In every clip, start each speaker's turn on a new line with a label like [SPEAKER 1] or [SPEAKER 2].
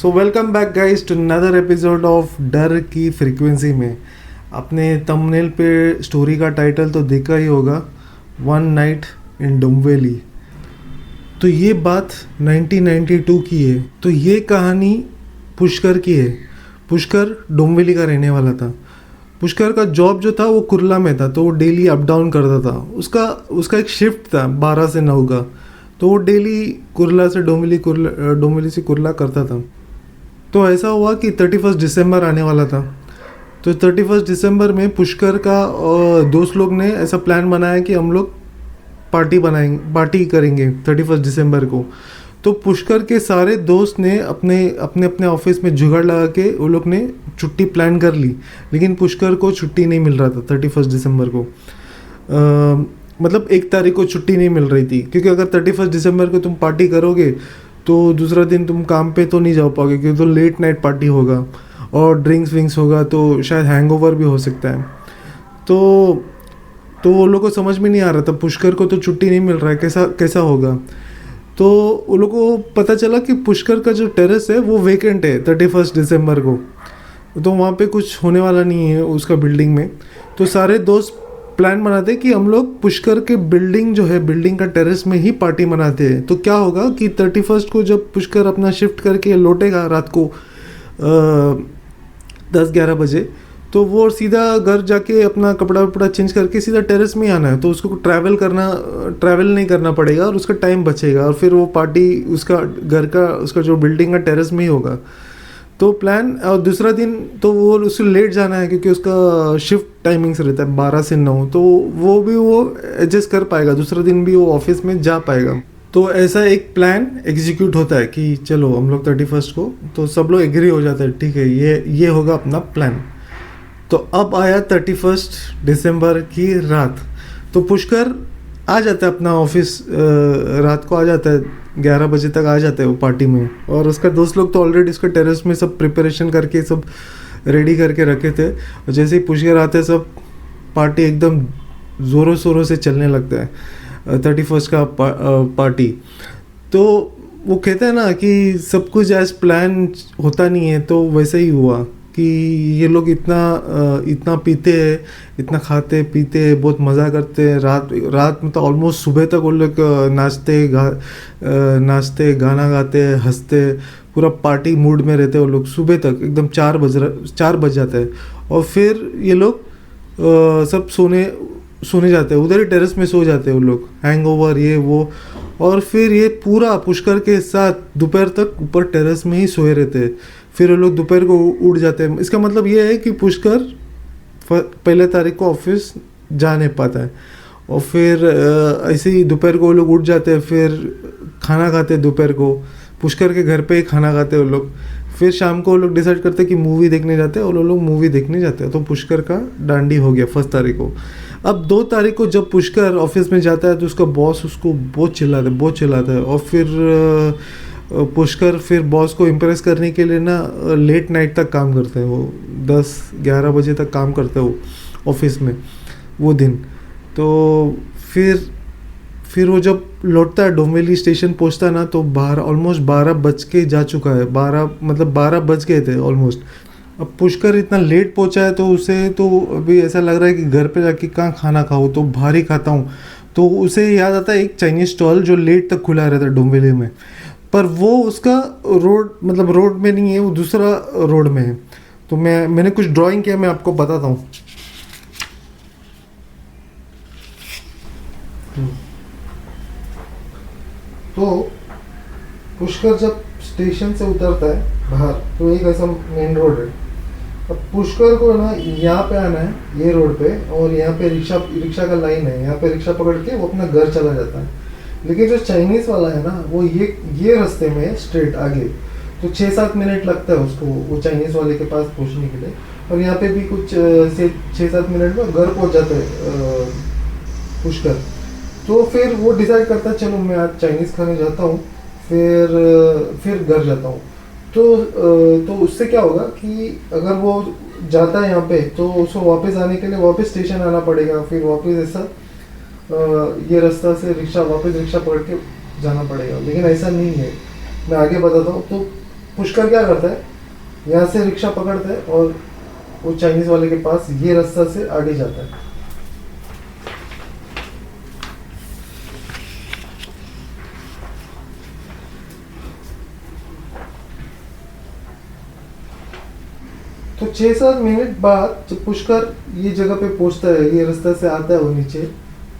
[SPEAKER 1] So welcome back guys to another episode of डर की frequency में। आपने थंबनेल पे स्टोरी का टाइटल तो देखा ही होगा, वन नाइट इन डोंबिवली। तो ये बात 1992 की है। तो ये कहानी पुष्कर की है। पुष्कर डोंबिवली का रहने वाला था। पुष्कर का जॉब जो था वो कुर्ला में था, तो वो डेली अप डाउन करता था। उसका एक शिफ्ट था 12 से 9 का, तो वो डेली कुर्ला से डोंबिवली से कुर्ला करता था। तो ऐसा हुआ कि 31 दिसंबर आने वाला था। तो 31 दिसंबर में पुष्कर का दोस्त लोग ने ऐसा प्लान बनाया कि हम लोग पार्टी करेंगे 31 दिसंबर को। तो पुष्कर के सारे दोस्त ने अपने अपने ऑफिस में जुगाड़ लगा के वो लोग ने छुट्टी प्लान कर ली, लेकिन पुष्कर को छुट्टी नहीं मिल रहा था 31 दिसंबर को। मतलब 1 तारीख को छुट्टी नहीं मिल रही थी, क्योंकि अगर 31 दिसंबर को तुम पार्टी करोगे तो दूसरा दिन तुम काम पे तो नहीं जा पाओगे, क्योंकि तो लेट नाइट पार्टी होगा और ड्रिंक्स विंक्स होगा, तो शायद हैंगओवर भी हो सकता है। तो वो लोग को समझ में नहीं आ रहा था, पुष्कर को तो छुट्टी नहीं मिल रहा है, कैसा होगा। तो वो लोग को पता चला कि पुष्कर का जो टेरेस है वो वेकेंट है 31 दिसंबर को, तो वहाँ पे कुछ होने वाला नहीं है उसका बिल्डिंग में। तो सारे दोस्त प्लान बनाते कि हम लोग पुष्कर के बिल्डिंग का टेरेस में ही पार्टी मनाते हैं। तो क्या होगा कि 31 को जब पुष्कर अपना शिफ्ट करके लौटेगा रात को 10-11 बजे, तो वो सीधा घर जाके अपना कपड़ा वपड़ा चेंज करके सीधा टेरेस में ही आना है। तो उसको ट्रैवल नहीं करना पड़ेगा और उसका टाइम बचेगा, और फिर वो पार्टी उसका जो बिल्डिंग का टेरेस में ही होगा। तो प्लान, और दूसरा दिन तो वो उसको लेट जाना है, क्योंकि उसका शिफ्ट टाइमिंग्स रहता है 12 से 9, तो वो एडजस्ट कर पाएगा, दूसरा दिन भी वो ऑफिस में जा पाएगा। तो ऐसा एक प्लान एग्जीक्यूट होता है कि चलो हम लोग 31 को, तो सब लोग एग्री हो जाते हैं, ठीक है ये होगा अपना प्लान। तो अब आया 31 दिसंबर की रात। तो पुष्कर आ जाता है अपना ऑफिस, रात को आ जाता है 11 बजे तक आ जाते हैं वो पार्टी में, और उसका दोस्त लोग तो ऑलरेडी उसका टेरेस में सब प्रिपरेशन करके सब रेडी करके रखे थे। और जैसे ही पुष्कर आते हैं, सब पार्टी एकदम ज़ोरों शोरों से चलने लगता है 31 का पार्टी। तो वो कहते हैं ना कि सब कुछ एज प्लान होता नहीं है, तो वैसे ही हुआ कि ये लोग इतना पीते हैं, इतना खाते पीते हैं, बहुत मज़ा करते हैं। रात मतलब ऑलमोस्ट सुबह तक वो लोग नाचते गाना गाते हंसते, पूरा पार्टी मूड में रहते हैं वो लोग। सुबह तक एकदम 4 बज जाते हैं, और फिर ये लोग सब सोने जाते हैं, उधर ही टेरेस में सो जाते हैं वो लोग, हैंगओवर ये वो। और फिर ये पूरा पुष्कर के साथ दोपहर तक ऊपर टेरेस में ही सोए रहते हैं। फिर वो लोग दोपहर को उड़ जाते हैं। इसका मतलब ये है कि पुष्कर 1 तारीख को ऑफिस जा नहीं पाता है, और फिर ऐसे ही दोपहर को वो लोग उठ जाते हैं, फिर खाना खाते हैं दोपहर को, पुष्कर के घर पे ही खाना खाते हैं वो लोग। फिर शाम को वो लोग डिसाइड करते हैं कि मूवी देखने जाते हैं, और वो लोग मूवी देखने जाते हैं। तो पुष्कर का डांडी हो गया 1 तारीख को। अब 2 तारीख को जब पुष्कर ऑफिस में जाता है, तो उसका बॉस उसको बहुत चिल्लाता है, और फिर पुष्कर फिर बॉस को इम्प्रेस करने के लिए ना लेट नाइट तक काम करते हैं, वो 10-11 बजे तक काम करते हैं वो ऑफिस में वो दिन। तो फिर वो जब लौटता है, डोंबिवली स्टेशन पहुंचता है ना, तो ऑलमोस्ट 12 बज के जा चुका है, 12 बज गए थे ऑलमोस्ट। अब पुष्कर इतना लेट पहुंचा है, तो उसे तो अभी ऐसा लग रहा है कि घर पे जाके कहाँ खाना खाऊँ, तो बाहर ही खाता हूँ। तो उसे याद आता है एक चाइनीज़ स्टॉल जो लेट तक खुला रहता है डोंबिवली में, पर वो उसका रोड में नहीं है, वो दूसरा रोड में है। तो मैंने कुछ ड्राइंग किया, मैं आपको बताता हूँ। तो पुष्कर जब स्टेशन से उतरता है बाहर, तो एक ऐसा मेन रोड है। अब पुष्कर को ना यहाँ पे आना है, ये रोड पे, और यहाँ पे रिक्शा का लाइन है, यहाँ पे रिक्शा पकड़ के वो अपना घर चला जाता है। लेकिन जो चाइनीज़ वाला है ना, वो ये रास्ते में है स्ट्रेट आगे, तो 6-7 मिनट लगता है उसको वो चाइनीज़ वाले के पास पहुंचने के लिए। और यहाँ पे भी कुछ से 6-7 मिनट में घर पहुंच जाते हैं पुष्कर। तो फिर वो डिसाइड करता है चलो मैं आज चाइनीज़ खाने जाता हूँ, फिर घर जाता हूँ। तो उससे क्या होगा कि अगर वो जाता है यहाँ पे, तो उसको वापस आने के लिए वापस स्टेशन आना पड़ेगा, फिर वापस ऐसा ये रास्ता से वापस रिक्शा पकड़ के जाना पड़ेगा। लेकिन ऐसा नहीं है, मैं आगे बताता हूँ। तो पुष्कर क्या करता है, यहाँ से रिक्शा पकड़ता है और वो चाइनीज वाले के पास ये रास्ता से आगे जाता है। तो 6-7 मिनट बाद जब पुष्कर ये जगह पे पहुंचता है, ये रास्ते से आता है वो नीचे,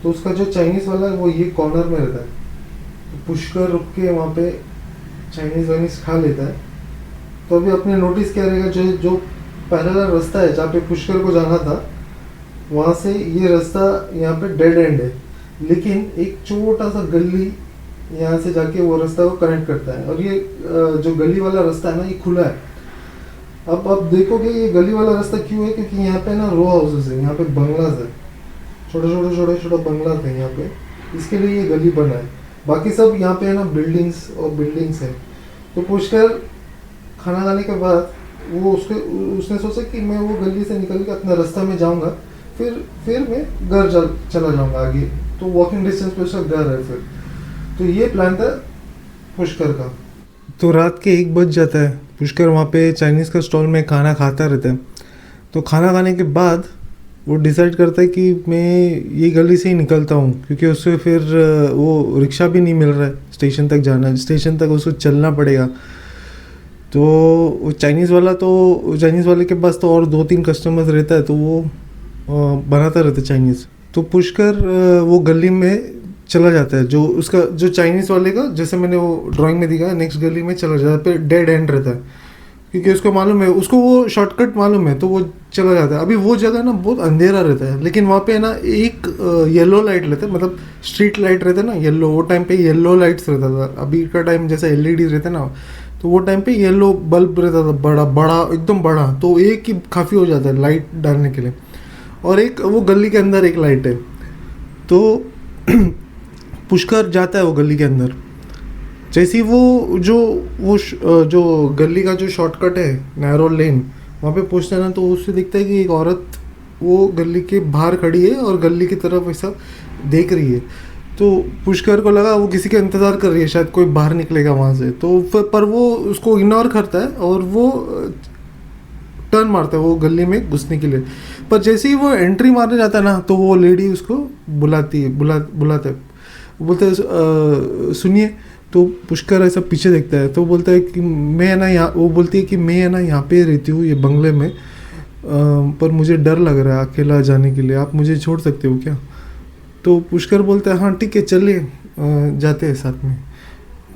[SPEAKER 1] तो उसका जो चाइनीज वाला है वो ये कॉर्नर में रहता है। तो पुष्कर रुक के वहाँ पे चाइनीज वाइनीज खा लेता है। तो अभी अपने नोटिस क्या रहेगा, जो जो पैरेलल रास्ता है जहाँ पे पुष्कर को जाना था, वहाँ से ये रास्ता यहाँ पे डेड एंड है, लेकिन एक छोटा सा गली यहाँ से जाके वो रास्ता को कनेक्ट करता है। और ये जो गली वाला रास्ता है ना, ये खुला है। अब देखोगे ये गली वाला रास्ता क्यों है, क्योंकि यहाँ पे ना रो हाउसेस है, यहाँ पे बंगलाज है, छोटे छोटे बंगला थे यहाँ पे, इसके लिए ये गली बना है। बाकी सब यहाँ पे है ना बिल्डिंग्स और बिल्डिंग्स है। तो पुष्कर खाना खाने के बाद वो उसने सोचा कि मैं वो गली से निकल के अपना रास्ता में जाऊँगा, फिर मैं घर चला जाऊँगा आगे, तो वॉकिंग डिस्टेंस पे उसका घर है। फिर तो ये प्लान था पुष्कर का। तो रात के 1 बज जाता है, पुष्कर वहाँ पे चाइनीज़ का स्टॉल में खाना खाता रहता है। तो खाना खाने के बाद वो डिसाइड करता है कि मैं ये गली से ही निकलता हूँ, क्योंकि उससे फिर वो रिक्शा भी नहीं मिल रहा है, स्टेशन तक जाना है, स्टेशन तक उसको चलना पड़ेगा। तो वो चाइनीज़ वाले के पास तो और 2-3 कस्टमर्स रहता है, तो वो बनाता रहता है चाइनीज़। तो पुष्कर वो गली में चला जाता है, जो चाइनीज़ वाले का, जैसे मैंने वो ड्राइंग में दिखाया, नेक्स्ट गली में चला जाता है, पे डेड एंड रहता है, क्योंकि उसको मालूम है, उसको वो शॉर्टकट मालूम है, तो वो चला जाता है। अभी वो जगह ना बहुत अंधेरा रहता है, लेकिन वहाँ पे है ना एक येलो लाइट रहता है, मतलब स्ट्रीट लाइट रहता है ना येलो, वो टाइम पे येलो लाइट्स रहता था। अभी का टाइम जैसा एलईडी रहता है ना, तो वो टाइम पे येलो बल्ब रहता था, बड़ा बड़ा एकदम बड़ा, तो एक ही काफ़ी हो जाता है लाइट डालने के लिए। और एक वो गली के अंदर एक लाइट है। तो पुष्कर जाता है वो गली के अंदर, जैसे ही जो गली का जो शॉर्टकट है, नैरो लेन, वहाँ पे पहुँचता है ना, तो उससे दिखता है कि एक औरत वो गली के बाहर खड़ी है और गली की तरफ ऐसा देख रही है। तो पुष्कर को लगा वो किसी का इंतज़ार कर रही है, शायद कोई बाहर निकलेगा वहाँ से। तो पर वो उसको इग्नोर करता है और वो टर्न मारता है वो गली में घुसने के लिए। पर जैसे ही वो एंट्री मारने जाता है ना, तो वो लेडी उसको बुलाते हैं, बोलते हैं सुनिए। तो पुष्कर ऐसा पीछे देखता है, तो बोलता है कि मैं ना यहाँ, वो बोलती है कि मैं ना यहाँ पे रहती हूँ, ये बंगले में, पर मुझे डर लग रहा है अकेला जाने के लिए, आप मुझे छोड़ सकते हो क्या? तो पुष्कर बोलता है हाँ ठीक है, चलिए जाते हैं साथ में।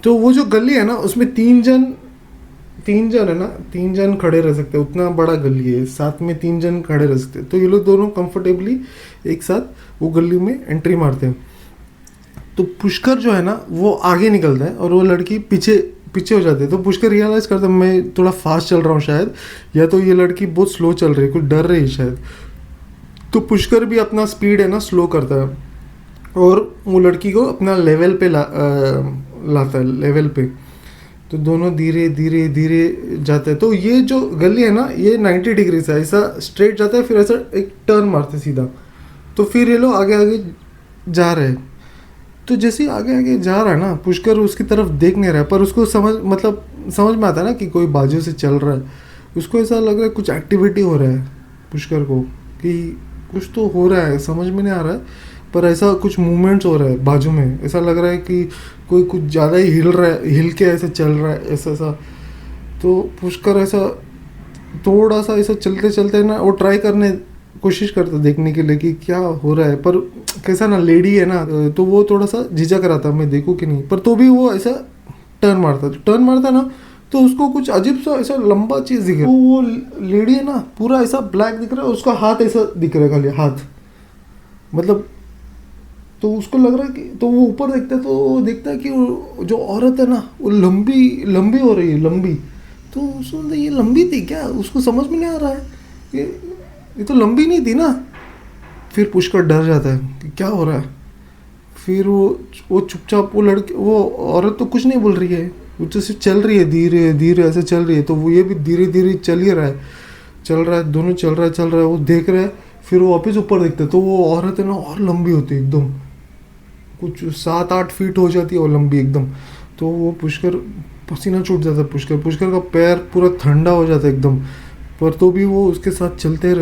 [SPEAKER 1] तो वो जो गली है ना, उसमें 3 जन है ना, 3 जन खड़े रह सकते हैं, उतना बड़ा गली है, साथ में 3 जन खड़े रह सकते हैं। तो ये लोग दोनों कंफर्टेबली एक साथ वो गली में एंट्री मारते हैं। तो पुष्कर जो है ना वो आगे निकलता है और वो लड़की पीछे हो जाती है। तो पुष्कर रियलाइज करता है मैं थोड़ा फास्ट चल रहा हूँ शायद, या तो ये लड़की बहुत स्लो चल रही है, कुछ डर रही है शायद। तो पुष्कर भी अपना स्पीड है ना स्लो करता है और वो लड़की को अपना लेवल पे लाता है, लेवल पे। तो दोनों धीरे धीरे धीरे जाते हैं। तो ये जो गली है ना, ये 90 डिग्री से ऐसा स्ट्रेट जाता है, फिर ऐसा एक टर्न मारते सीधा। तो फिर ये लोग आगे आगे जा रहे हैं। तो जैसे ही आगे आगे जा रहा है ना, पुष्कर उसकी तरफ देख नहीं रहा है, पर उसको समझ में आता है ना कि कोई बाजू से चल रहा है। उसको ऐसा लग रहा है कुछ एक्टिविटी हो रहा है पुष्कर को, कि कुछ तो हो रहा है, समझ में नहीं आ रहा है, पर ऐसा कुछ मूवमेंट्स हो रहा है बाजू में। ऐसा लग रहा है कि कोई कुछ ज़्यादा ही हिल रहा है, हिल के ऐसे चल रहा है, ऐसा। तो पुष्कर ऐसा थोड़ा सा ऐसा चलते चलते ना, वो ट्राई करने कोशिश करता देखने के लिए कि क्या हो रहा है। पर कैसा ना, लेडी है ना, तो वो थोड़ा सा झिझक रहा था मैं देखूँ कि नहीं। पर तो भी वो ऐसा टर्न मारता ना, तो उसको कुछ अजीब सा ऐसा लंबा चीज़ दिख रहा है। वो लेडी है ना, पूरा ऐसा ब्लैक दिख रहा है, उसका हाथ ऐसा दिख रहा है, खाली हाथ, मतलब। तो उसको लग रहा है कि, तो वो ऊपर देखता है, तो वो देखता है कि वो जो औरत है ना, वो लंबी हो रही है, लंबी। तो उसको ये लंबी थी क्या, उसको समझ में नहीं आ रहा है, ये तो लंबी नहीं थी ना। फिर पुष्कर डर जाता है कि क्या हो रहा है। फिर वो चुपचाप, वो औरत तो कुछ नहीं बोल रही है, वो तो सिर्फ चल रही है, धीरे धीरे ऐसे चल रही है। तो वो ये भी धीरे धीरे चल ही रहा है, दोनों चल रहा है, वो देख रहा है। फिर वो वापस ऊपर देखता है, तो वो औरत है ना और लंबी होती है एकदम, कुछ 7-8 फीट हो जाती है वो लंबी एकदम। तो वो पुष्कर पसीना छूट जाता है पुष्कर, पुष्कर का पैर पूरा ठंडा हो जाता है एकदम, पर तो भी वो उसके साथ चलते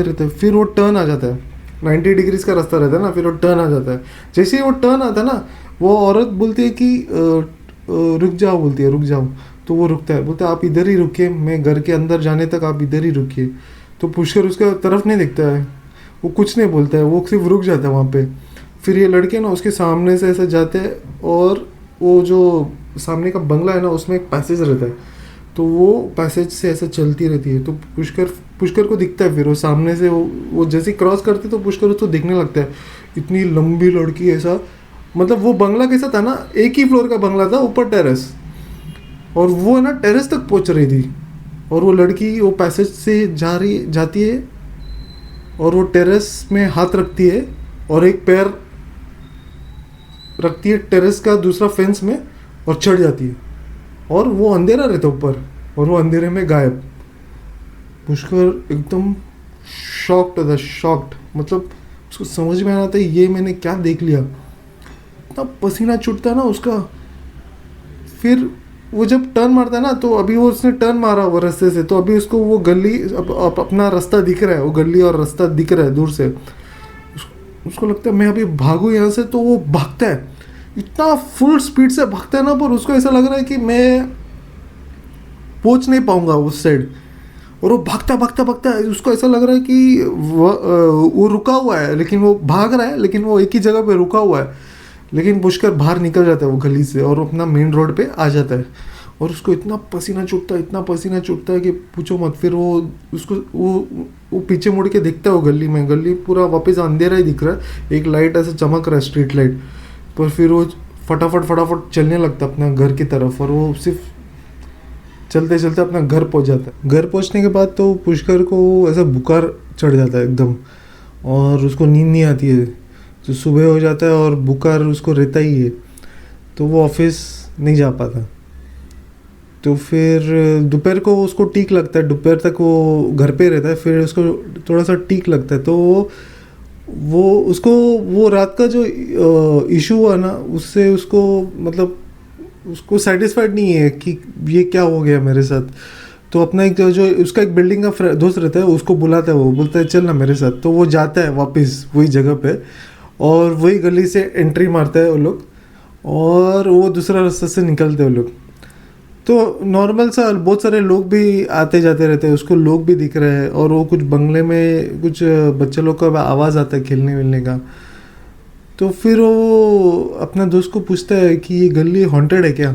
[SPEAKER 1] रहते। फिर वो टर्न आ जाता है, 90 डिग्रीज का रास्ता रहता है ना, फिर वो टर्न आ जाता है। जैसे ही वो टर्न आता है ना, वो औरत बोलती है कि रुक जाओ, बोलती है रुक जाओ। तो वो रुकता है, बोलता है आप इधर ही रुकिए, मैं घर के अंदर जाने तक आप इधर ही रुकिए। तो पुष्कर उसका तरफ नहीं देखता है, वो कुछ नहीं बोलता है, वो सिर्फ रुक जाता है वहाँ पे। फिर ये लड़के ना उसके सामने से ऐसे जाते हैं, और वो जो सामने का बंगला है ना, उसमें एक पैसेज रहता है, तो वो पैसेज से ऐसे चलती रहती है। तो पुष्कर पुष्कर को दिखता है, फिर वो सामने से वो जैसे क्रॉस करते तो पुष्कर उसको दिखने लगता है, इतनी लंबी लड़की ऐसा। मतलब वो बंगला कैसा था ना, एक ही फ्लोर का बंगला था, ऊपर टेरेस, और वो है ना टेरेस तक पहुंच रही थी। और वो लड़की वो पैसेज से जाती है, और वो टेरेस में हाथ रखती है, और एक पैर रखती है टेरेस का दूसरा फेंस में, और चढ़ जाती है। और वो अंधेरा रहता ऊपर, और वो अंधेरे में गायब। पुष्कर एकदम शॉक्ड होता, शॉक्ड, मतलब उसको समझ में आ रहा था ये मैंने क्या देख लिया। इतना पसीना छूटता ना उसका। फिर वो जब टर्न मारता है ना, तो अभी वो उसने टर्न मारा वो रास्ते से, तो अभी उसको वो गली अपना रास्ता दिख रहा है, वो गली और रास्ता दिख रहा है दूर से। उसको लगता है मैं अभी भागूँ यहाँ से, तो वो भागता है, इतना फुल स्पीड से भागता है ना, पर उसको ऐसा लग रहा है कि मैं पहुंच नहीं पाऊंगा उस साइड। और वो भागता भागता भागता है, उसको ऐसा लग रहा है कि वो रुका हुआ है, लेकिन वो भाग रहा है, लेकिन वो एक ही जगह पे रुका हुआ है। लेकिन पुष्कर बाहर निकल जाता है वो गली से, और अपना मेन रोड पे आ जाता है। और उसको इतना पसीना छूटता है, इतना पसीना छूटता है कि पूछो मत। फिर वो उसको वो पीछे मुड़ के देखता है, वो गली में, गली पूरा वापस अंधेरा ही दिख रहा है, एक लाइट ऐसे चमक रहा है, स्ट्रीट लाइट। पर फिर वो फटाफट चलने लगता है अपना घर की तरफ, और वो सिर्फ चलते चलते अपना घर पहुंच जाता है। घर पहुंचने के बाद तो पुष्कर को ऐसा बुखार चढ़ जाता है एकदम, और उसको नींद नहीं आती है। तो सुबह हो जाता है और बुखार उसको रहता ही है, तो वो ऑफिस नहीं जा पाता। तो फिर दोपहर को उसको ठीक लगता है, दोपहर तक वो घर पे रहता है, फिर उसको थोड़ा सा ठीक लगता है। तो वो उसको वो रात का जो इशू हुआ ना, उससे उसको मतलब उसको सेटिस्फाइड नहीं है कि ये क्या हो गया मेरे साथ। तो अपना एक जो उसका एक बिल्डिंग का दोस्त रहता है, उसको बुलाता है, वो बोलता है चल ना मेरे साथ। तो वो जाता है वापस वही जगह पे, और वही गली से एंट्री मारता है वो लोग, और वो दूसरा रास्ते से निकलते हैं वो लोग। तो नॉर्मल सा बहुत सारे लोग भी आते जाते रहते हैं, उसको लोग भी दिख रहे हैं, और वो कुछ बंगले में कुछ बच्चे लोग का आवाज़ आता है खेलने वेलने का। तो फिर वो अपना दोस्त को पूछता है कि ये गली हॉन्टेड है क्या।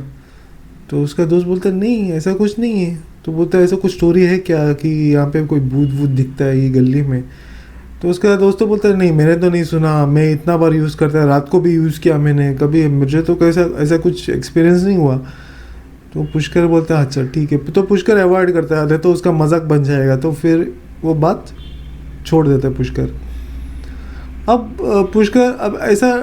[SPEAKER 1] तो उसका दोस्त बोलता है नहीं ऐसा कुछ नहीं है। तो बोलता है ऐसा कुछ स्टोरी है क्या कि यहाँ पे कोई भूत वूत दिखता है ये गली में। तो उसका दोस्त तो बोलता है नहीं मैंने तो नहीं सुना, मैं इतना बार यूज़ करता है, रात को भी यूज़ किया मैंने, कभी मुझे तो कैसा ऐसा कुछ एक्सपीरियंस नहीं हुआ। तो पुष्कर बोलता है अच्छा ठीक है। तो पुष्कर अवॉइड करता है, तो उसका मजाक बन जाएगा, तो फिर वो बात छोड़ देता है पुष्कर। अब पुष्कर अब ऐसा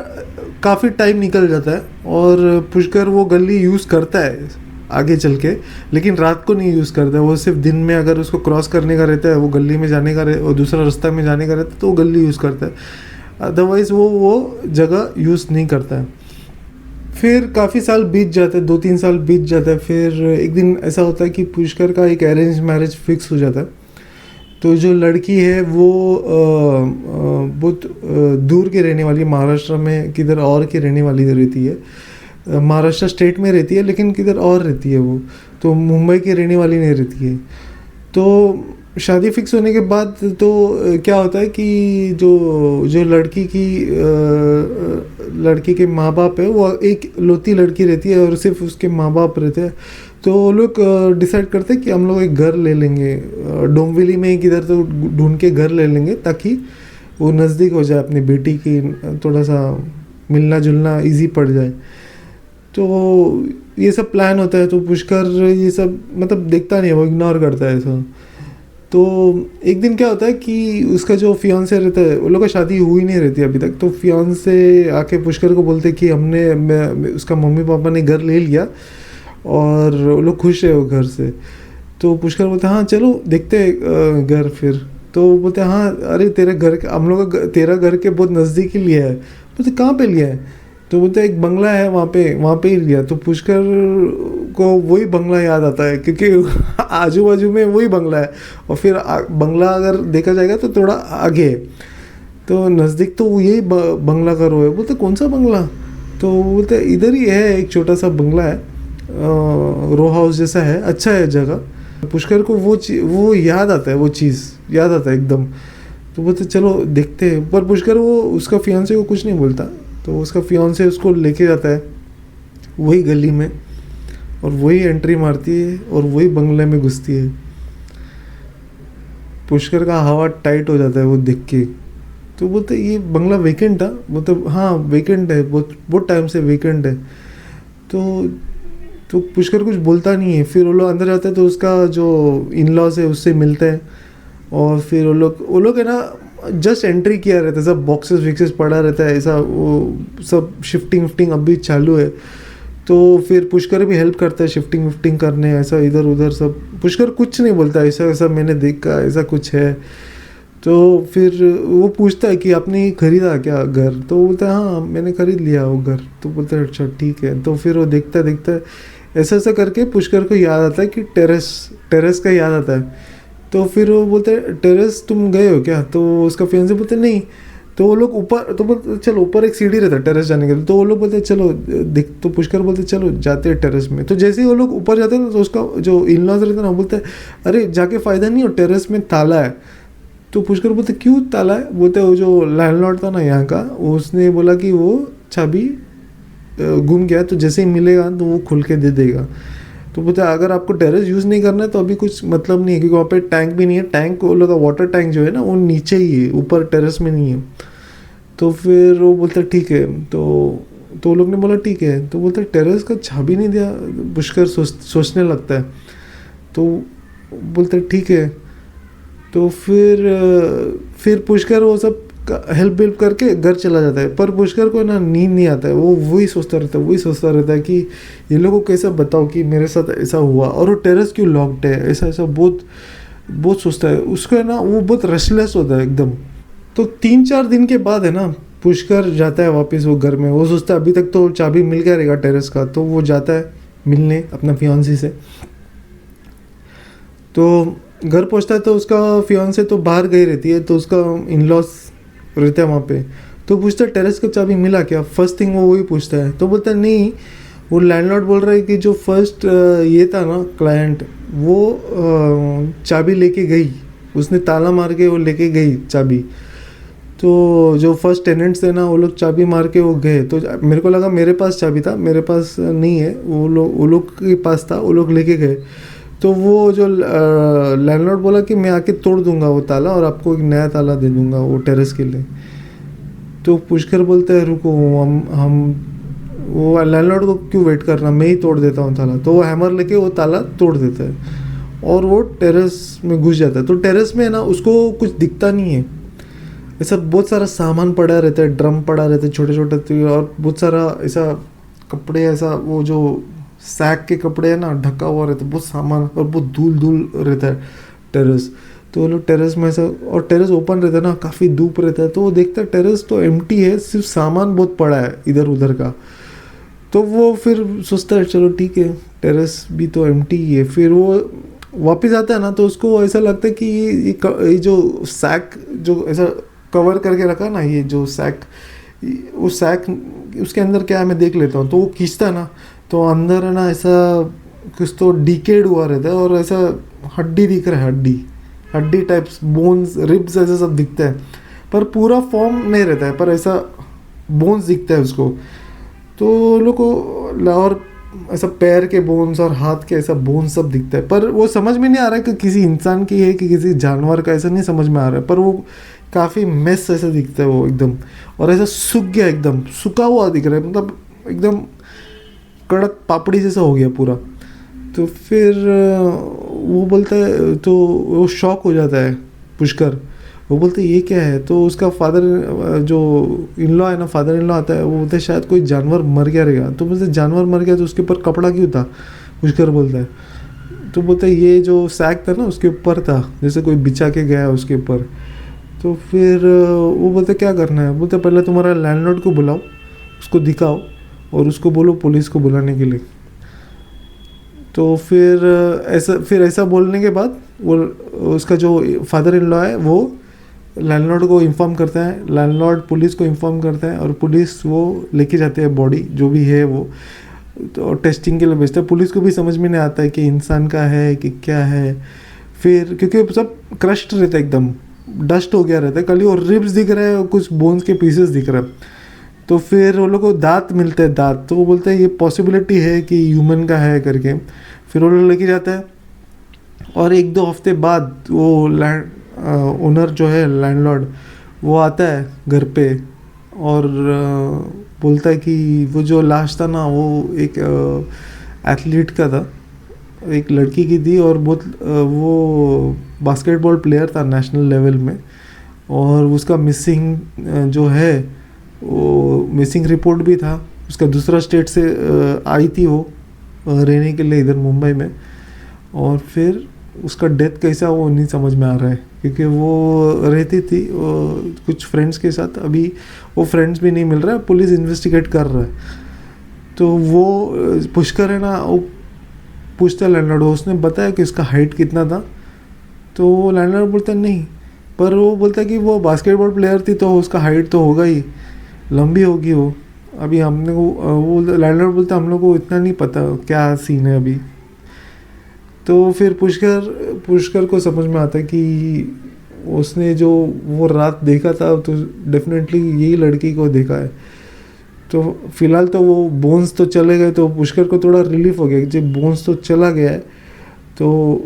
[SPEAKER 1] काफ़ी टाइम निकल जाता है, और पुष्कर वो गली यूज़ करता है आगे चल के, लेकिन रात को नहीं यूज़ करता है। वो सिर्फ दिन में अगर उसको क्रॉस करने का रहता है, वो गली में जाने का और दूसरा रास्ता में जाने का रहता है, तो वो गली यूज़ करता है, अदरवाइज़ वो जगह यूज़ नहीं करता है। फिर काफ़ी साल बीत जाते हैं, 2-3 साल बीत जाता है। फिर एक दिन ऐसा होता है कि पुष्कर का एक अरेंज मैरिज फिक्स हो जाता है। तो जो लड़की है वो बहुत दूर की रहने वाली, महाराष्ट्र में किधर और की रहने वाली रहती है। महाराष्ट्र स्टेट में रहती है, लेकिन किधर और रहती है वो, तो मुंबई की रहने वाली नहीं रहती है। तो शादी फिक्स होने के बाद तो क्या होता है कि जो लड़की के माँ बाप है, वो एक लौती लड़की रहती है, और सिर्फ उसके माँ बाप रहते हैं। तो वो लोग डिसाइड करते हैं कि हम लोग एक घर ले लेंगे डोंबिवली में ही, किधर तो ढूंढ के घर ले लेंगे, ताकि वो नज़दीक हो जाए अपनी बेटी की, थोड़ा सा मिलना जुलना इजी पड़ जाए। तो ये सब प्लान होता है। तो पुष्कर ये सब मतलब देखता नहीं है, वो इग्नोर करता है ऐसा। तो एक दिन क्या होता है कि उसका जो फियांसे रहता है, वो लोग का शादी हुई नहीं रहती अभी तक। तो फियांसे आके पुष्कर को बोलते कि उसका मम्मी पापा ने घर ले लिया, और वो लोग खुश है वो घर से। तो पुष्कर बोलते हाँ चलो देखते हैं घर। फिर तो बोलते हाँ अरे हम लोग तेरा घर के बहुत नज़दीक ही लिया है। बोलते कहाँ पे लिया है। तो बोलते एक बंगला है वहाँ पे ही लिया। तो पुष्कर को वही बंगला याद आता है, क्योंकि आजू बाजू में वही बंगला है। और फिर बंगला अगर देखा जाएगा तो थोड़ा आगे है, तो नज़दीक तो यही बंगला का रो है। बोलते कौन सा बंगला? तो बोलते इधर ही है, एक छोटा सा बंगला है, रो हाउस जैसा है, अच्छा है जगह। पुष्कर को वो याद आता है, वो चीज़ याद आता है एकदम। तो बोलते चलो देखते हैं। पर पुष्कर वो उसका फियांसे को कुछ नहीं बोलता, तो उसका फियांसे उसको लेके जाता है वही गली में, और वही एंट्री मारती है और वही बंगले में घुसती है। पुष्कर का हवा टाइट हो जाता है वो देख के। तो बोलते ये बंगला वेकेंट था? मतलब हाँ वेकेंट है, बहुत टाइम से वेकेंट है। तो पुष्कर कुछ बोलता नहीं है। फिर वो लोग अंदर जाते हैं तो उसका जो इन लॉज है उससे मिलते हैं, और फिर वो लोग है ना जस्ट एंट्री किया रहता है, सब बॉक्सेस विक्सेस पड़ा रहता है ऐसा, वो सब शिफ्टिंग विफ्टिंग अभी चालू है। तो फिर पुष्कर भी हेल्प करता है शिफ्टिंग विफ्टिंग करने, ऐसा इधर उधर सब। पुष्कर कुछ नहीं बोलता, ऐसा ऐसा मैंने देखा, ऐसा कुछ है। तो फिर वो पूछता है कि आपने खरीदा क्या घर? तो बोलता है हाँ मैंने खरीद लिया वो घर। तो बोलता है अच्छा ठीक है। तो फिर वो देखता देखता है, ऐसा ऐसा करके पुष्कर को याद आता है कि टेरेस का याद आता है। तो फिर वो बोलते हैं टेरेस तुम गए हो क्या? तो उसका फियांसे बोलते नहीं। तो वो लोग ऊपर, तो बोलते चलो ऊपर एक सीढ़ी रहता है टेरेस जाने के लिए। तो वो लोग बोलते चलो दिख, तो पुष्कर बोलते चलो जाते हैं टेरेस में। तो जैसे ही वो लोग ऊपर जाते हैं ना, तो उसका जो इन लॉज रहता है ना, बोलते हैं अरे जाके फ़ायदा नहीं हो, टेरेस में ताला है। तो पुष्कर बोलते क्यों ताला है? बोलते वो जो लैंडलॉर्ड था ना यहाँ का, उसने बोला कि वो चाबी गुम गया, तो जैसे ही मिलेगा तो वो खुल के दे देगा। तो बोलते अगर आपको टेरेस यूज़ नहीं करना है तो अभी कुछ मतलब नहीं है, क्योंकि वहाँ पे टैंक भी नहीं है। टैंक वो लोग का वाटर टैंक जो है ना वो नीचे ही है, ऊपर टेरेस में नहीं है। तो फिर वो बोलते ठीक है। तो वो लोग ने बोला ठीक है। तो बोलते टेरेस का चाबी नहीं दिया। पुष्कर सोचने लगता है। तो बोलते ठीक है। तो फिर पुष्कर वो सब हेल्प करके घर चला जाता है। पर पुष्कर को ना नींद नहीं आता है, वो वही सोचता रहता है कि ये लोगों को कैसे बताओ कि मेरे साथ ऐसा हुआ, और वो टेरेस क्यों लॉक्ड है, ऐसा ऐसा बहुत बहुत सोचता है। उसको है ना वो बहुत रेस्टलेस होता है एकदम। तो 3-4 दिन के बाद है ना, पुष्कर जाता है वापस वो घर में। वो सोचता है अभी तक तो चाबी मिल गया रहेगा टेरेस का। तो वो जाता है मिलने अपना फियांसी से। तो घर पहुंचता है तो उसका फियांसे तो बाहर गई रहती है, तो उसका इन लॉज रहता है वहाँ पे। तो पूछता है टेरेस का चाबी मिला क्या? फर्स्ट थिंग वो वही पूछता है। तो बोलता है नहीं, वो लैंडलॉर्ड बोल रहा है कि जो फर्स्ट ये था ना क्लाइंट, वो चाबी लेके गई, उसने ताला मार के वो लेके गई चाबी। तो जो फर्स्ट टेनेंट्स थे ना, वो लोग चाबी मार के वो गए। तो मेरे को लगा मेरे पास चाबी था, मेरे पास नहीं है, वो लोग के पास था, वो लोग लेके गए। तो वो जो लैंडलॉर्ड बोला कि मैं आके तोड़ दूंगा वो ताला और आपको एक नया ताला दे दूंगा वो टेरेस के लिए। तो पुष्कर बोलता है रुको, हम वो लैंडलॉर्ड को क्यों वेट करना, मैं ही तोड़ देता हूँ ताला। तो वो हैमर लेके वो ताला तोड़ देता है और वो टेरेस में घुस जाता है। तो टेरेस में ना उसको कुछ दिखता नहीं है, ऐसा बहुत सारा सामान पड़ा रहता है, ड्रम पड़ा रहता है छोटे छोटे, और बहुत सारा ऐसा कपड़े, ऐसा वो जो सैक के कपड़े है ना ढका हुआ रहता है, बहुत सामान, और बहुत धूल धूल रहता है टेरेस। तो वो लोग टेरेस में ऐसा, और टेरेस ओपन रहता है ना, काफ़ी धूप रहता है। तो वो देखता है टेरेस तो एम्प्टी है, सिर्फ सामान बहुत पड़ा है इधर उधर का। तो वो फिर सोचता है चलो ठीक है, टेरेस भी तो एम्प्टी ही है। फिर वो वापस आता है ना, तो उसको ऐसा लगता है कि ये जो सैक जो ऐसा कवर करके रखा ना, ये जो सैक, वो सैक उसके अंदर क्या है मैं देख लेता हूँ। तो वो खींचता है ना, तो अंदर है ना ऐसा कुछ तो डिकेड हुआ रहता है, और ऐसा हड्डी दिख रहा है, हड्डी टाइप्स, बोन्स, रिब्स ऐसा सब दिखता है, पर पूरा फॉर्म नहीं रहता है, पर ऐसा बोन्स दिखता है उसको। तो लोग को और ऐसा पैर के बोन्स और हाथ के ऐसा बोन्स सब दिखता है, पर वो समझ में नहीं आ रहा है कि किसी इंसान की है कि किसी जानवर का, ऐसा नहीं समझ में आ रहा है। पर वो काफ़ी मेस ऐसा दिखता है वो एकदम, और ऐसा सूख गया, एकदम सूखा हुआ दिख रहा है, मतलब एकदम कड़क पापड़ी जैसा हो गया पूरा। तो फिर वो बोलता है, तो वो शॉक हो जाता है पुष्कर। वो बोलते ये क्या है? तो उसका फादर जो इन लॉ है ना, फादर इन लॉ आता है, वो बोलते हैं शायद कोई जानवर मर गया रहेगा। तो बोलते जानवर मर गया तो उसके ऊपर कपड़ा क्यों था? पुष्कर बोलता है। तो बोलते ये जो सैक था ना उसके ऊपर था, जैसे कोई बिछा के गया उसके ऊपर। तो फिर वो बोलते क्या करना है? बोलते पहले तुम्हारा लैंडलॉर्ड को बुलाओ, उसको दिखाओ और उसको बोलो पुलिस को बुलाने के लिए। तो फिर ऐसा बोलने के बाद वो उसका जो फादर इन लॉ है वो लैंडलॉर्ड को इन्फॉर्म करता है, लैंडलॉर्ड पुलिस को इन्फॉर्म करता है और पुलिस वो लेके जाते हैं बॉडी जो भी है वो, तो टेस्टिंग के लिए भेजता है। पुलिस को भी समझ में नहीं आता है कि इंसान का है कि क्या है। फिर क्योंकि सब क्रश्ड रहता है, एकदम डस्ट हो गया रहता है, खाली और रिब्स दिख रहा है और कुछ बोन्स के पीसेस दिख रहा है। तो फिर वो लोग को दांत मिलते हैं, दांत, तो वो बोलते हैं ये पॉसिबिलिटी है कि ह्यूमन का है करके। फिर वो लोग लेके जाता है और 1-2 हफ्ते बाद वो ओनर जो है लैंडलॉर्ड वो आता है घर पे और बोलता है कि वो जो लाश था ना वो एक एथलीट का था, एक लड़की की थी और बहुत वो बास्केटबॉल प्लेयर था नेशनल लेवल में, और उसका मिसिंग जो है वो मिसिंग रिपोर्ट भी था, उसका दूसरा स्टेट से आई थी वो रहने के लिए इधर मुंबई में। और फिर उसका डेथ कैसा वो नहीं समझ में आ रहा है, क्योंकि वो रहती थी कुछ फ्रेंड्स के साथ, अभी वो फ्रेंड्स भी नहीं मिल रहा है, पुलिस इन्वेस्टिगेट कर रहा है। तो वो पुष्कर है ना, वो पूछता है लैंडलॉर्ड, उसने बताया कि उसका हाइट कितना था, तो लैंडलॉर्ड बोलता है नहीं, पर वो बोलता है कि वो बास्केटबॉल प्लेयर थी तो उसका हाइट तो होगा ही, लंबी होगी वो। अभी हमने वो लैंडलॉर्ड बोलता है हम लोग को इतना नहीं पता क्या सीन है अभी। तो फिर पुष्कर को समझ में आता है कि उसने जो वो रात देखा था तो डेफिनेटली यही लड़की को देखा है। तो फिलहाल तो वो बोन्स तो चले गए, तो पुष्कर को थोड़ा रिलीफ हो गया कि जब बोन्स तो चला गया है तो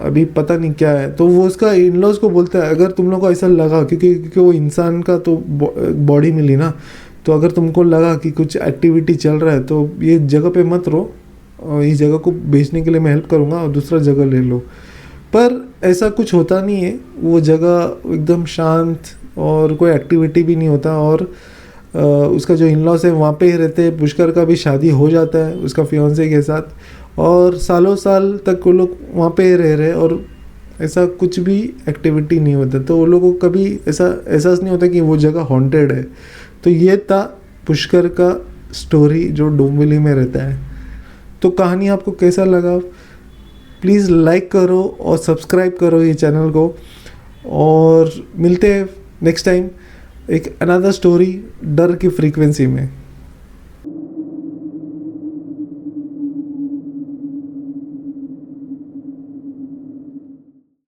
[SPEAKER 1] अभी पता नहीं क्या है। तो वो उसका इन लॉज को बोलता है अगर तुम लोग को ऐसा लगा, क्योंकि वो इंसान का तो बॉडी मिली ना, तो अगर तुमको लगा कि कुछ एक्टिविटी चल रहा है तो ये जगह पे मत रहो, इस जगह को बेचने के लिए मैं हेल्प करूँगा और दूसरा जगह ले लो। पर ऐसा कुछ होता नहीं है, वो जगह एकदम शांत और कोई एक्टिविटी भी नहीं होता। और उसका जो इन लॉज है वहाँ पे ही रहते हैं। पुष्कर का भी शादी हो जाता है उसका फियांसे के साथ, और सालों साल तक वो लोग वहाँ पे ही रह रहे और ऐसा कुछ भी एक्टिविटी नहीं होता। तो वो लोगों को कभी ऐसा एहसास नहीं होता कि वो जगह हॉन्टेड है। तो ये था पुष्कर का स्टोरी जो डोंबिवली में रहता है। तो कहानी आपको कैसा लगा प्लीज़ लाइक करो और सब्सक्राइब करो ये चैनल को, और मिलते हैं नेक्स्ट टाइम एक अनदर स्टोरी डर की फ्रीक्वेंसी में।